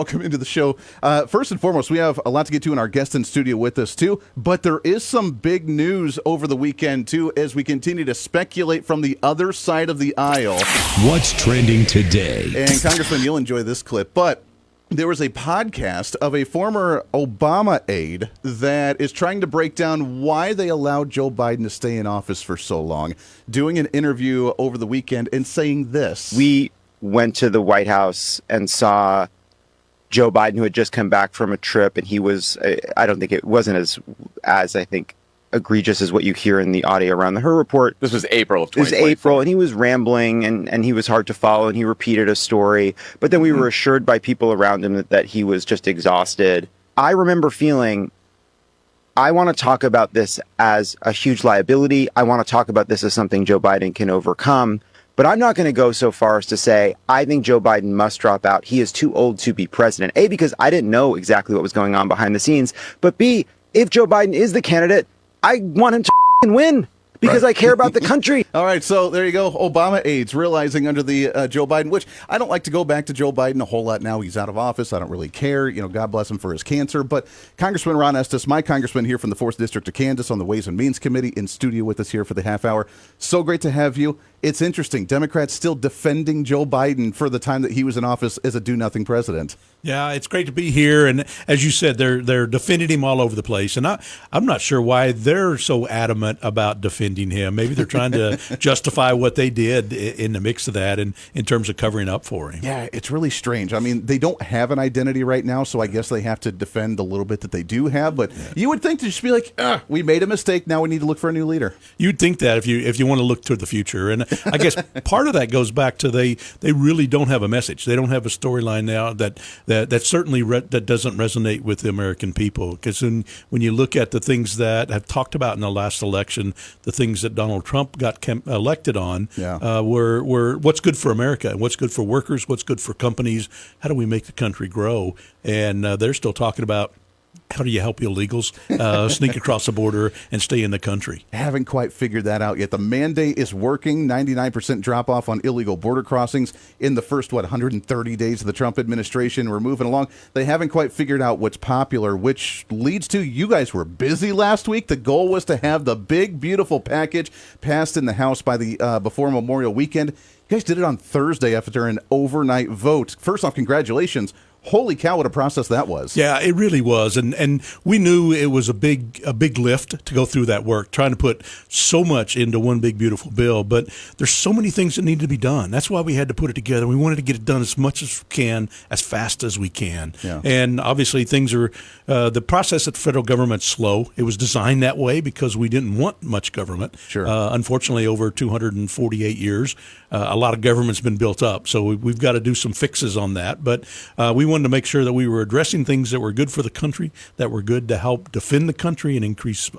Welcome into the show. First and foremost, we have a lot to get to, and our guest in studio with us, too. But there is some big news over the weekend, too, as we continue to speculate from the other side of the aisle. What's trending today? And, Congressman, you'll enjoy this clip, but there was a podcast of a former Obama aide that is trying to break down why they allowed Joe Biden to stay in office for so long, doing an interview over the weekend and saying this. We went to the White House and saw Joe Biden, who had just come back from a trip, and he was, I don't think it wasn't as I think, egregious as what you hear in the audio around the Her report. This was April of 2024. It was April, and he was rambling, and he was hard to follow, and he repeated a story. But then we were assured by people around him that he was just exhausted. I remember feeling, I want to talk about this as a huge liability. I want to talk about this as something Joe Biden can overcome. But I'm not going to go so far as to say, I think Joe Biden must drop out. He is too old to be president. A, because I didn't know exactly what was going on behind the scenes. But B, if Joe Biden is the candidate, I want him to win because I care about the country. All right, so there you go. Obama aides realizing under the Joe Biden, which I don't like to go back to Joe Biden a whole lot now. He's out of office. I don't really care. You know, God bless him for his cancer. But Congressman Ron Estes, my congressman here from the 4th District of Kansas on the Ways and Means Committee, in studio with us here for the half hour. So great to have you. It's interesting. Democrats still defending Joe Biden for the time that he was in office as a do-nothing president. Yeah, it's great to be here. And as you said, they're defending him all over the place. And I'm not sure why they're so adamant about defending him. Maybe they're trying to justify what they did in the mix of that and in terms of covering up for him. Yeah, it's really strange. I mean, they don't have an identity right now, so I guess they have to defend the little bit that they do have. But you would think to just be like, we made a mistake. Now we need to look for a new leader. You'd think that if you want to look to the future. And I guess part of that goes back to they really don't have a message. They don't have a storyline now that certainly that doesn't resonate with the American people. Because when you look at the things that have talked about in the last election, the things that Donald Trump got elected on were what's good for America, what's good for workers, what's good for companies, how do we make the country grow? And they're still talking about how do you help illegals sneak across the border and stay in the country? Haven't quite figured that out yet. The mandate is working. 99% drop off on illegal border crossings in the first, 130 days of the Trump administration. We're moving along. They haven't quite figured out what's popular, which leads to you guys were busy last week. The goal was to have the big, beautiful package passed in the House by the before Memorial Weekend. You guys did it on Thursday after an overnight vote. First off, congratulations. Holy cow, what a process that was. Yeah, it really was. And we knew it was a big lift to go through that work, trying to put so much into one big, beautiful bill. But there's so many things that need to be done. That's why we had to put it together. We wanted to get it done as much as we can, as fast as we can. Yeah. And obviously things are, the process at the federal government's slow. It was designed that way because we didn't want much government. Sure. Unfortunately, over 248 years, a lot of government's been built up. So we've got to do some fixes on that. But we wanted to make sure that we were addressing things that were good for the country, that were good to help defend the country and increase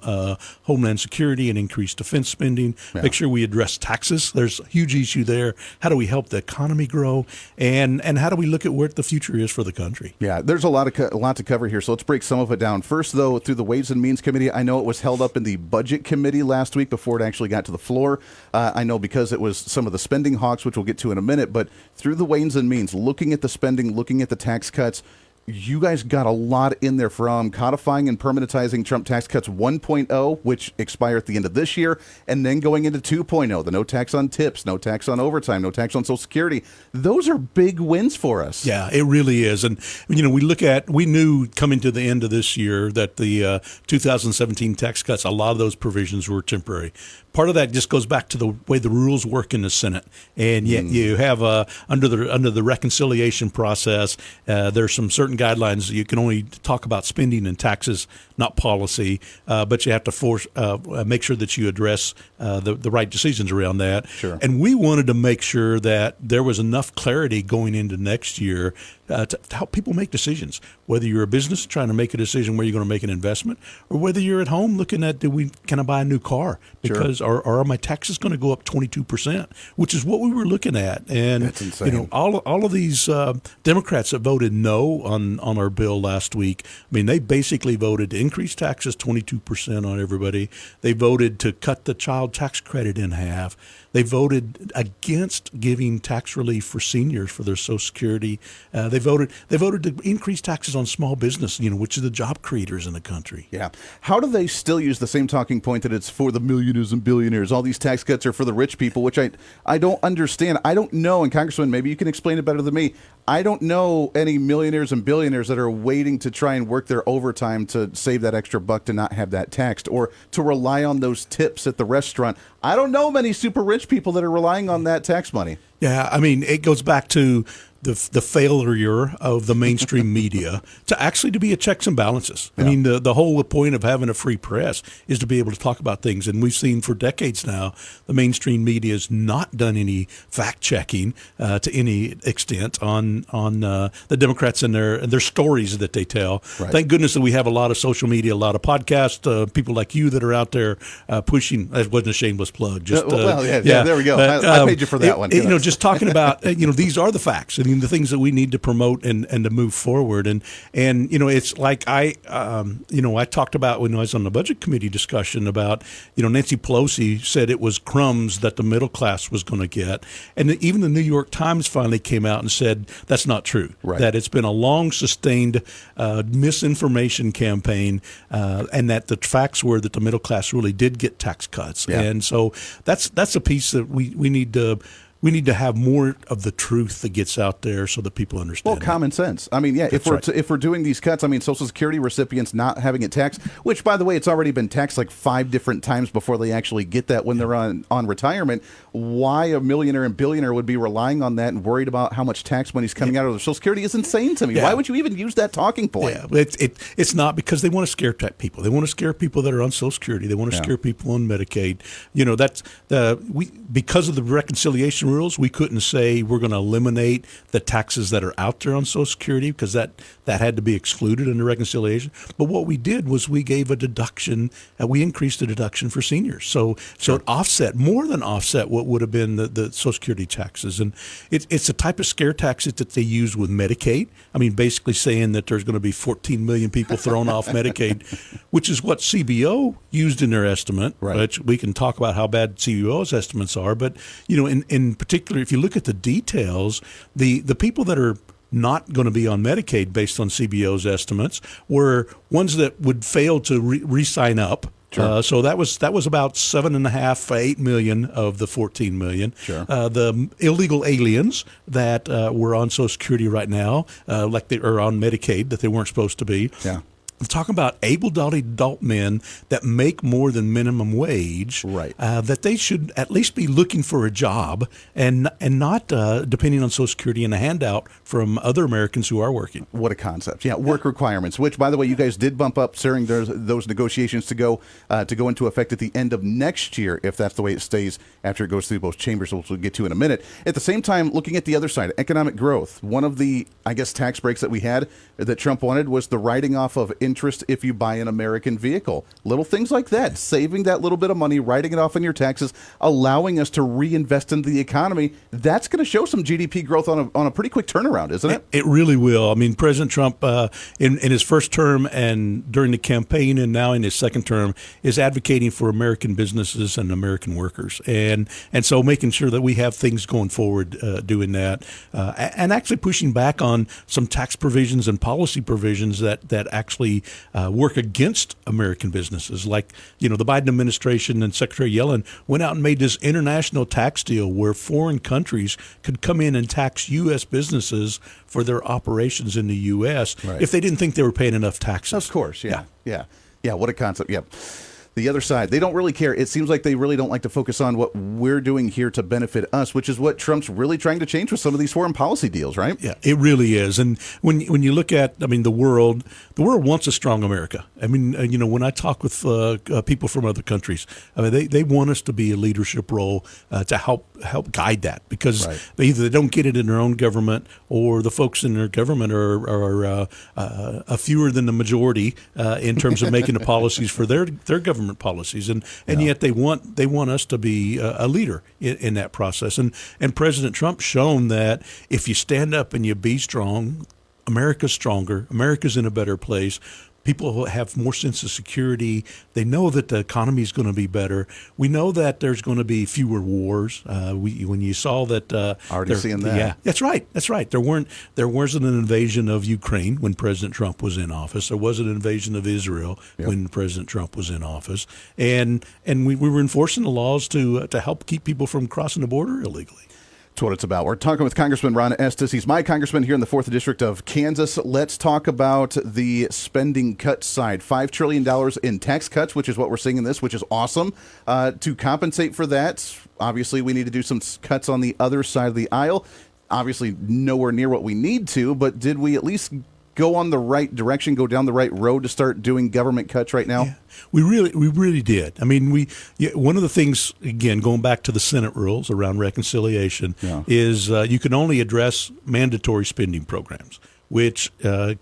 homeland security and increase defense spending. Yeah. Make sure we address taxes. There's a huge issue there. How do we help the economy grow? And how do we look at what the future is for the country? Yeah, there's a lot to cover here, so let's break some of it down. First, though, through the Ways and Means Committee, I know it was held up in the Budget Committee last week before it actually got to the floor. I know because it was some of the spending hawks, which we'll get to in a minute, but through the Ways and Means, looking at the spending, looking at the tax cuts, you guys got a lot in there from codifying and permanentizing Trump tax cuts 1.0, which expire at the end of this year, and then going into 2.0, the no tax on tips, no tax on overtime, no tax on Social Security. Those are big wins for us. Yeah, it really is. And, we knew coming to the end of this year that the 2017 tax cuts, a lot of those provisions were temporary. Part of that just goes back to the way the rules work in the Senate, and yet you have under the reconciliation process, there's some certain guidelines. You can only talk about spending and taxes, not policy, but you have to make sure that you address the right decisions around that. Sure. And we wanted to make sure that there was enough clarity going into next year to help people make decisions, whether you're a business trying to make a decision where you're going to make an investment, or whether you're at home looking at, can I buy a new car? Because are my taxes going to go up 22%, which is what we were looking at. And that's insane. All of these Democrats that voted no on our bill last week, I mean, they basically voted to increase taxes 22% on everybody. They voted to cut the child tax credit in half. They voted against giving tax relief for seniors for their Social Security. They voted to increase taxes on small business, which are the job creators in the country. Yeah. How do they still use the same talking point that it's for the millionaires and billionaires? All these tax cuts are for the rich people, which I don't understand. I don't know, and Congressman, maybe you can explain it better than me. I don't know any millionaires and billionaires that are waiting to try and work their overtime to save that extra buck to not have that taxed or to rely on those tips at the restaurant. I don't know many super rich people that are relying on that tax money. Yeah, I mean, it goes back to the failure of the mainstream media to be a checks and balances. Yeah. I mean, the whole point of having a free press is to be able to talk about things. And we've seen for decades now, the mainstream media has not done any fact checking to any extent on the Democrats and their stories that they tell. Right. Thank goodness that we have a lot of social media, a lot of podcasts, people like you that are out there pushing. That wasn't a shameless plug. Just there we go. I paid you for that one. Just talking about these are the facts. I mean, the things that we need to promote and to move forward. And it's like I talked about when I was on the budget committee discussion about, Nancy Pelosi said it was crumbs that the middle class was going to get. And even the New York Times finally came out and said that's not true, right. That it's been a long sustained misinformation campaign and that the facts were that the middle class really did get tax cuts. Yeah. And so that's a piece that we need to have more of the truth that gets out there so that people understand. Well, common sense. I mean, yeah, if we're doing these cuts, I mean, Social Security recipients not having it taxed, which, by the way, it's already been taxed like 5 different times before they actually get that when they're on retirement. Why a millionaire and billionaire would be relying on that and worried about how much tax money is coming out of their Social Security is insane to me. Yeah. Why would you even use that talking point? Yeah, it's not because they want to scare people. They want to scare people that are on Social Security. They want to scare people on Medicaid. That's because of the reconciliation rules, we couldn't say we're going to eliminate the taxes that are out there on Social Security because that had to be excluded under reconciliation. But what we did was we gave a deduction, we increased the deduction for seniors. So it more than offset what would have been the Social Security taxes. And it's a type of scare tax that they use with Medicaid. I mean, basically saying that there's going to be 14 million people thrown off Medicaid, which is what CBO used in their estimate. Right. Which we can talk about how bad CBO's estimates are. But, in particular, if you look at the details, the people that are not going to be on Medicaid based on CBO's estimates were ones that would fail to re-sign up. Sure. So that was about 7.5, 8 million of the 14 million. Sure. The illegal aliens that were on Social Security right now, like they are on Medicaid that they weren't supposed to be. Yeah. I'm talking about able-bodied adult men that make more than minimum wage, right? That they should at least be looking for a job and not depending on Social Security and a handout from other Americans who are working. What a concept! Yeah, work requirements. Which, by the way, you guys did bump up during those negotiations to go into effect at the end of next year, if that's the way it stays after it goes through both chambers, which we'll get to in a minute. At the same time, looking at the other side, economic growth. One of the, tax breaks that we had that Trump wanted was the writing off of interest if you buy an American vehicle. Little things like that, saving that little bit of money, writing it off in your taxes, allowing us to reinvest into the economy. That's going to show some GDP growth on a pretty quick turnaround, isn't it? It really will. I mean, President Trump, in his first term and during the campaign and now in his second term, is advocating for American businesses and American workers. And so making sure that we have things going forward doing that and actually pushing back on some tax provisions and policy provisions that actually work against American businesses. Like, the Biden administration and Secretary Yellen went out and made this international tax deal where foreign countries could come in and tax U.S. businesses for their operations in the U.S. Right. if they didn't think they were paying enough taxes. Of course, yeah. What a concept, yeah. The other side, they don't really care. It seems like they really don't like to focus on what we're doing here to benefit us, which is what Trump's really trying to change with some of these foreign policy deals, right? Yeah, it really is. And when you look at, the world wants a strong America. When I talk with people from other countries, they want us to be a leadership role to help guide that because they don't get it in their own government or the folks in their government are fewer than the majority in terms of making the policies for their government policies, and yet they want us to be a leader in that process. And President Trump's shown that if you stand up and you be strong, America's stronger, America's in a better place. People have more sense of security. They know that the economy is going to be better. We know that there's going to be fewer wars. When you saw that, Already seeing that. Yeah, that's right. That's right. There wasn't an invasion of Ukraine when President Trump was in office. There wasn't an invasion of Israel when President Trump was in office, and we were enforcing the laws to help keep people from crossing the border illegally. That's what it's about. We're talking with Congressman Ron Estes. He's my congressman here in the 4th District of Kansas. Let's talk about the spending cut side. $5 trillion in tax cuts, which is what we're seeing in this, which is awesome. To compensate for that, obviously we need to do some cuts on the other side of the aisle. Obviously nowhere near what we need to, but did we at least go on the right direction, go down the right road to start doing government cuts right now? Yeah, we really did. I mean, one of the things, again, going back to the Senate rules around reconciliation, is you can only address mandatory spending programs, which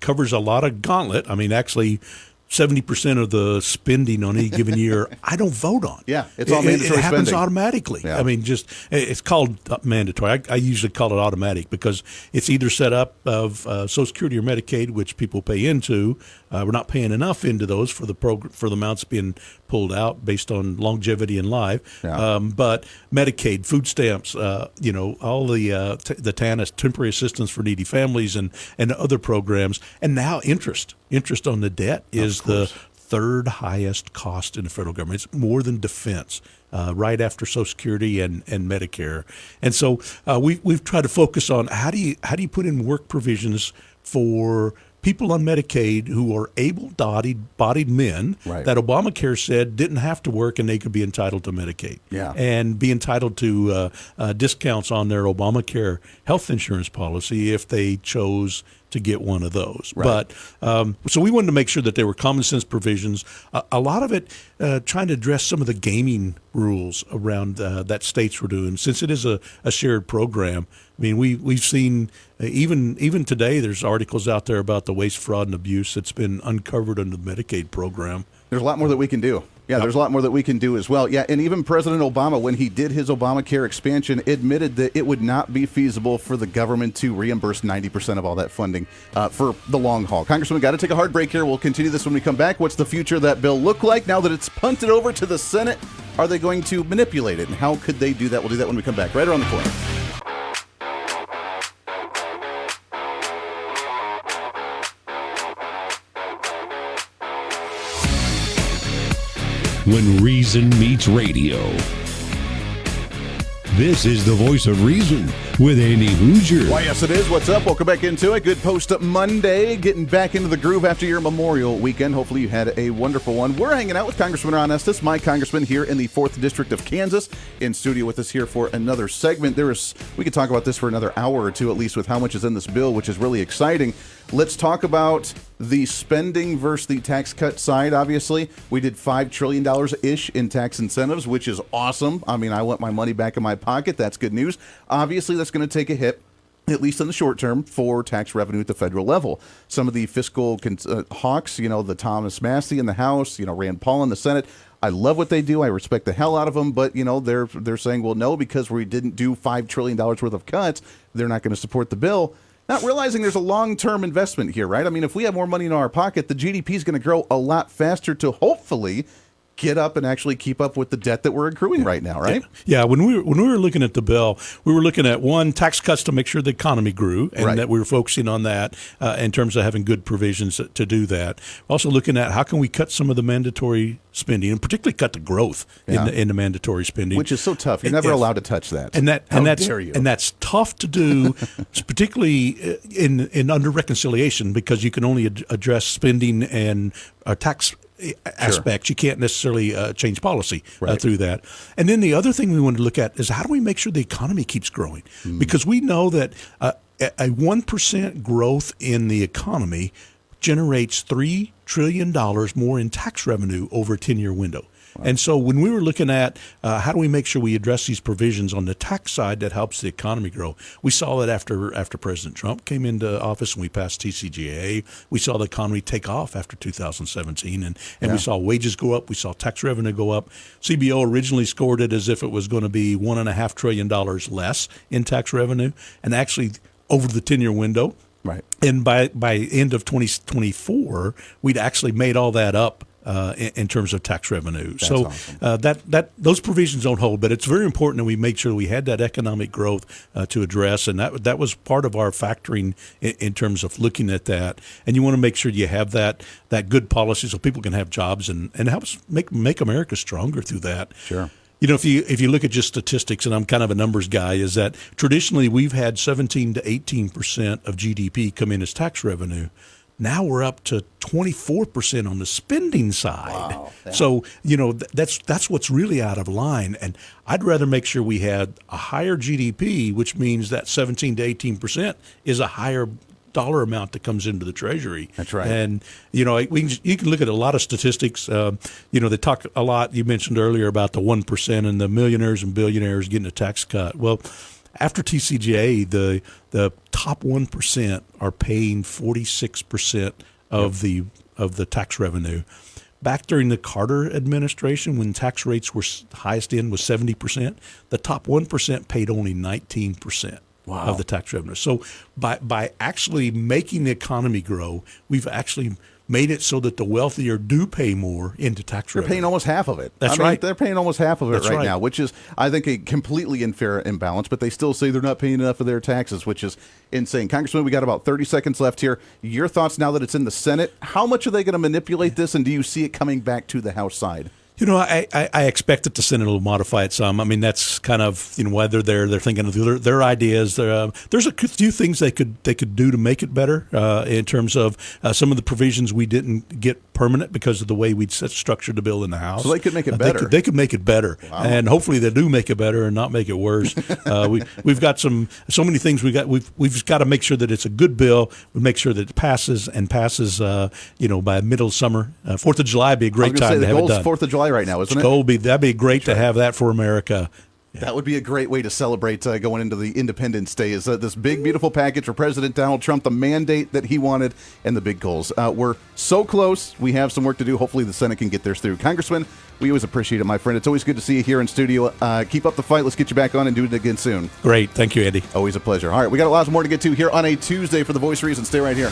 covers a lot of gauntlet. I mean, actually, 70% of the spending on any given year, I don't vote on. Yeah, it's all mandatory It happens spending. automatically. Yeah. I mean, it's called mandatory. I usually call it automatic because it's either set up of Social Security or Medicaid, which people pay into. We're not paying enough into those for the amounts being pulled out based on longevity in life. Yeah. But Medicaid, food stamps, all the TANF, temporary assistance for needy families, and other programs, and now interest. Interest on the debt is the third highest cost in the federal government. It's more than defense, right after Social Security and Medicare. And so we've tried to focus on how do you put in work provisions for people on Medicaid who are able-bodied men that Obamacare said didn't have to work and they could be entitled to Medicaid. Yeah. And be entitled to discounts on their Obamacare health insurance policy if they chose to get one of those. Right. But so we wanted to make sure that there were common sense provisions. A lot of it trying to address some of the gaming rules around that states were doing. Since it is a shared program, I mean, we've seen even today there's articles out there about the waste, fraud, and abuse that's been uncovered under the Medicaid program. There's a lot more that we can do. Yeah, there's a lot more that we can do as well. Yeah, and even President Obama, when he did his Obamacare expansion, admitted that it would not be feasible for the government to reimburse 90% of all that funding for the long haul. Congressman, we got to take a hard break here. We'll continue this when we come back. What's the future of that bill look like now that it's punted over to the Senate? Are they going to manipulate it, and how could they do that? We'll do that when we come back, right around the corner. When reason meets radio. This is the voice of reason with Andy Hooser. Why, yes, it is. What's up? Welcome back into it. Good post Monday. Getting back into the groove after your Memorial weekend. Hopefully you had a wonderful one. We're hanging out with Congressman Ron Estes, my congressman here in the 4th District of Kansas, in studio with us here for another segment. We could talk about this for another hour or two, at least, with how much is in this bill, which is really exciting. Let's talk about the spending versus the tax cut side. Obviously, we did $5 trillion-ish in tax incentives, which is awesome. I mean, I want my money back in my pocket. That's good news. Obviously, that's going to take a hit, at least in the short term, for tax revenue at the federal level. Some of the fiscal hawks, the Thomas Massey in the House, Rand Paul in the Senate, I love what they do. I respect the hell out of them. But, they're saying, well, no, because we didn't do $5 trillion worth of cuts, they're not going to support the bill. Not realizing there's a long-term investment here, right? I mean, if we have more money in our pocket, the GDP is going to grow a lot faster to hopefully get up and actually keep up with the debt that we're accruing right now, right? Yeah. When we were looking at the bill, we were looking at one, tax cuts to make sure the economy grew, and that we were focusing on that in terms of having good provisions to do that. Also looking at how can we cut some of the mandatory spending, and particularly cut the growth in the mandatory spending, which is so tough. You're never allowed to touch that. And that's tough to do, particularly in under reconciliation, because you can only address spending and tax aspects. You can't necessarily change policy through that. And then the other thing we want to look at is how do we make sure the economy keeps growing? Because we know that a 1% growth in the economy generates $3 trillion more in tax revenue over a 10-year window. Wow. And so when we were looking at how do we make sure we address these provisions on the tax side that helps the economy grow, we saw that after President Trump came into office and we passed TCJA, we saw the economy take off after 2017, and we saw wages go up, we saw tax revenue go up. CBO originally scored it as if it was going to be $1.5 trillion less in tax revenue, and actually over the 10-year window, Right. And by end of 2024, we'd actually made all that up in terms of tax revenue. So awesome. that those provisions don't hold, but it's very important that we make sure we had that economic growth to address, and that was part of our factoring in terms of looking at that. And you want to make sure you have that good policy so people can have jobs and helps make America stronger through that. Sure. You know, if you look at just statistics, and I'm kind of a numbers guy, is that traditionally we've had 17 to 18% of GDP come in as tax revenue. Now we're up to 24% on the spending side. Wow. Yeah. So, you know, that's what's really out of line. And I'd rather make sure we had a higher GDP, which means that 17 to 18% is a higher dollar amount that comes into the Treasury. That's right. And, you know, you can look at a lot of statistics. You know, they talk a lot, you mentioned earlier about the 1% and the millionaires and billionaires getting a tax cut. Well, after TCJA, the top 1% are paying 46% of the tax revenue. Back during the Carter administration, when tax rates were highest in was 70%, the top 1% paid only 19%. Wow. Of the tax revenue. So by actually making the economy grow, we've actually made it so that the wealthier do pay more into tax revenue. They're paying almost half of it. That's right. right. They're paying almost half of it That's right right. now, which is, I think, a completely unfair imbalance, but they still say they're not paying enough of their taxes, which is insane. Congressman, we got about 30 seconds left here. Your thoughts now that it's in the Senate. How much are they going to manipulate this, and do you see it coming back to the House side? You know, I expect that the Senate will modify it some. I mean, that's kind of, you know, why they're thinking of their ideas. There's a few things they could do to make it better in terms of some of the provisions we didn't get permanent because of the way we'd structured the bill in the House. So they could make it better. They could make it better, Wow. and hopefully they do make it better and not make it worse. We've got so many things we've got to make sure that it's a good bill. We make sure that it passes you know, by middle summer. 4th of July would be a great time to have it done. 4th of July right now, isn't it? That'd be great to have that for America. Yeah. That would be a great way to celebrate going into the Independence Day, is this big, beautiful package for President Donald Trump, the mandate that he wanted, and the big goals. We're so close. We have some work to do. Hopefully the Senate can get theirs through. Congressman, we always appreciate it, my friend. It's always good to see you here in studio. Keep up the fight. Let's get you back on and do it again soon. Great. Thank you, Andy. Always a pleasure. All right, we got lots more to get to here on a Tuesday for The Voice of Reason. Stay right here.